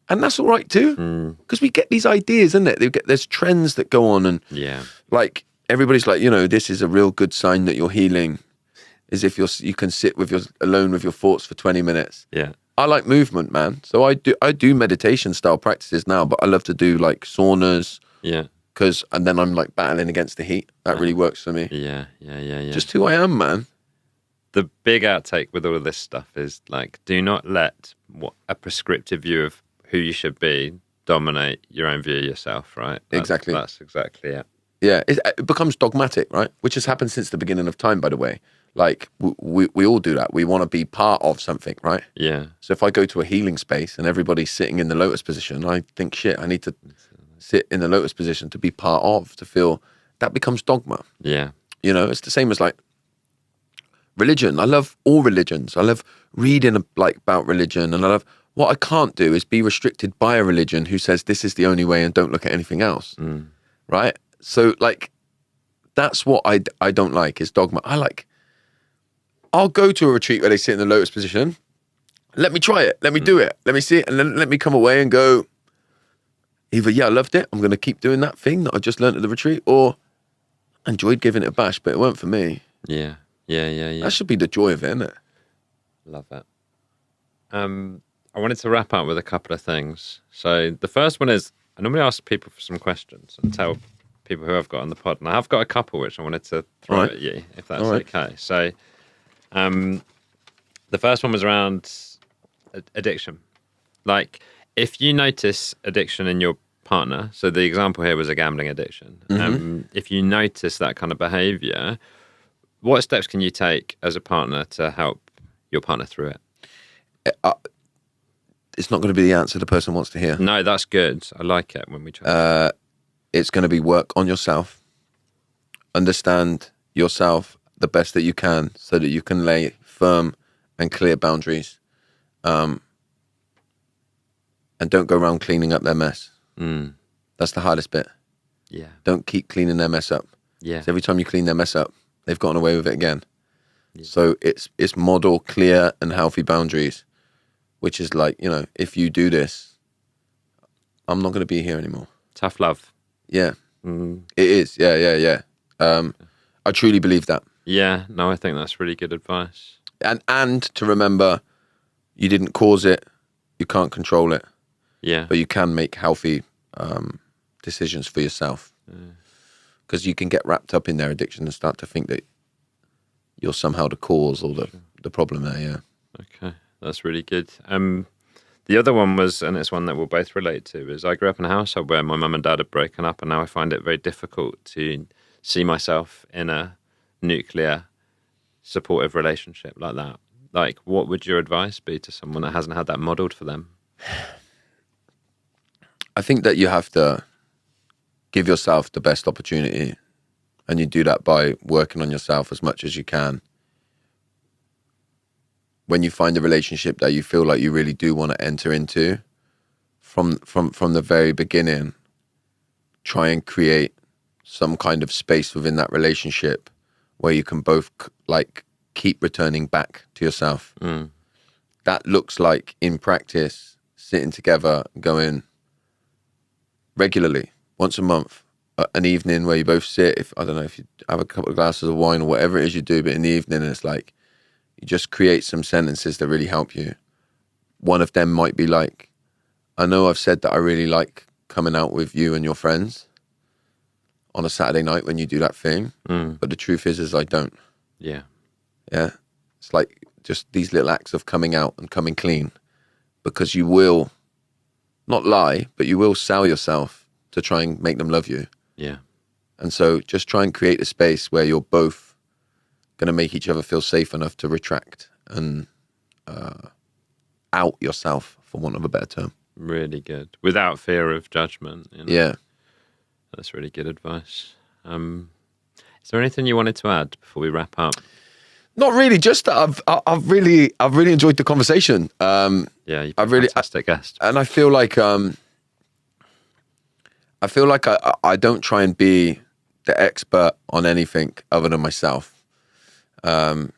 And that's all right too. Because we get these ideas, isn't it? There's trends that go on and like everybody's like, you know, this is a real good sign that you're healing, is if you can sit alone with your thoughts for 20 minutes. Yeah. I like movement, man. So I do meditation style practices now, but I love to do like saunas. Yeah. And then I'm like battling against the heat. That really works for me. Yeah. Just who I am, man. The big outtake with all of this stuff is like, do not let a prescriptive view of who you should be dominate your own view of yourself, right? Exactly. That's exactly it. Yeah, it becomes dogmatic, right? Which has happened since the beginning of time, by the way. Like, we all do that. We want to be part of something, right? Yeah. So if I go to a healing space and everybody's sitting in the lotus position, I think, shit, I need to sit in the lotus position to be part of, to feel, that becomes dogma. Yeah. You know, it's the same as like religion. I love all religions. I love reading like about religion, and I love, what I can't do is be restricted by a religion who says this is the only way and don't look at anything else. Right? So like, that's what I don't like, is dogma. I'll go to a retreat where they sit in the lotus position. Let me try it. Let me do it. Let me see it. And then let me come away and go, either, I loved it, I'm going to keep doing that thing that I just learned at the retreat, or I enjoyed giving it a bash, but it weren't for me. Yeah. That should be the joy of it, isn't it? Love that. I wanted to wrap up with a couple of things. So the first one is, I normally ask people for some questions and tell people who I've got on the pod. And I have got a couple which I wanted to throw at you, if that's okay. So the first one was around addiction. Like, if you notice addiction in your partner, so the example here was a gambling addiction. If you notice that kind of behavior, what steps can you take as a partner to help your partner through it? It's not going to be the answer the person wants to hear. No, that's good. I like it when we try. It's going to be work on yourself. Understand yourself the best that you can so that you can lay firm and clear boundaries. And don't go around cleaning up their mess. That's the hardest bit. Yeah. Don't keep cleaning their mess up. Yeah. So every time you clean their mess up, they've gotten away with it again. Yeah. So it's model clear and healthy boundaries, which is like, you know, if you do this, I'm not going to be here anymore. Tough love. Yeah. It is. Yeah. I truly believe that. Yeah. No, I think that's really good advice. And to remember, you didn't cause it. You can't control it. Yeah. But you can make healthy decisions for yourself. Because you can get wrapped up in their addiction and start to think that you're somehow the cause or the problem there, yeah. Okay, that's really good. The other one was, and it's one that we'll both relate to, is I grew up in a household where my mum and dad had broken up, and now I find it very difficult to see myself in a nuclear supportive relationship like that. Like, what would your advice be to someone that hasn't had that modelled for them? I think that you have to give yourself the best opportunity, and you do that by working on yourself as much as you can. When you find a relationship that you feel like you really do want to enter into, from the very beginning, try and create some kind of space within that relationship where you can both like keep returning back to yourself. That looks like, in practice, sitting together, going regularly, once a month, an evening where you both sit. If I don't know, if you have a couple of glasses of wine or whatever it is you do, but in the evening, it's like you just create some sentences that really help you. One of them might be like, I know I've said that I really like coming out with you and your friends on a Saturday night when you do that thing, but the truth is I don't. Yeah. It's like just these little acts of coming out and coming clean, because you will not lie, but you will sell yourself to try and make them love you. Yeah. And so just try and create a space where you're both going to make each other feel safe enough to retract and out yourself, for want of a better term. Really good. Without fear of judgment. You know? Yeah. That's really good advice. Is there anything you wanted to add before we wrap up? Not really. Just that I've really enjoyed the conversation. Yeah, you've been a fantastic guest. And I feel like I don't try and be the expert on anything other than myself. And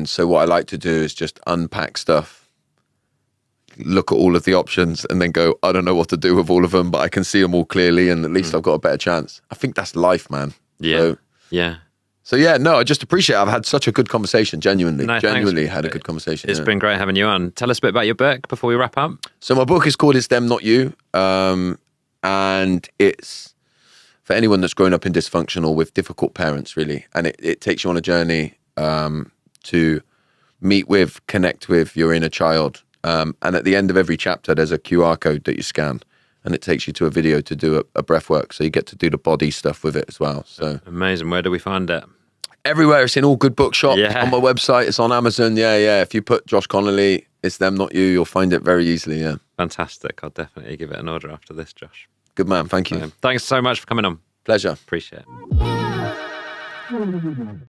so what I like to do is just unpack stuff, look at all of the options, and then go, I don't know what to do with all of them, but I can see them all clearly, and at least I've got a better chance. I think that's life, man. Yeah. So yeah, no, I just appreciate it. I've had such a good conversation, genuinely. No, genuinely thanks. had a good conversation. It's been great having you on. Tell us a bit about your book before we wrap up. So my book is called It's Them Not You. And it's for anyone that's grown up in dysfunctional with difficult parents, really. And it takes you on a journey to meet with, connect with your inner child. And at the end of every chapter, there's a QR code that you scan, and it takes you to a video to do a breath work. So you get to do the body stuff with it as well. So amazing. Where do we find it? Everywhere. It's in all good bookshops. On my website. It's on Amazon. Yeah. If you put Josh Connolly, It's Them Not You, you'll find it very easily. Yeah. Fantastic. I'll definitely give it an order after this, Josh. Good man. Thank you. Thanks so much for coming on. Pleasure. Appreciate it.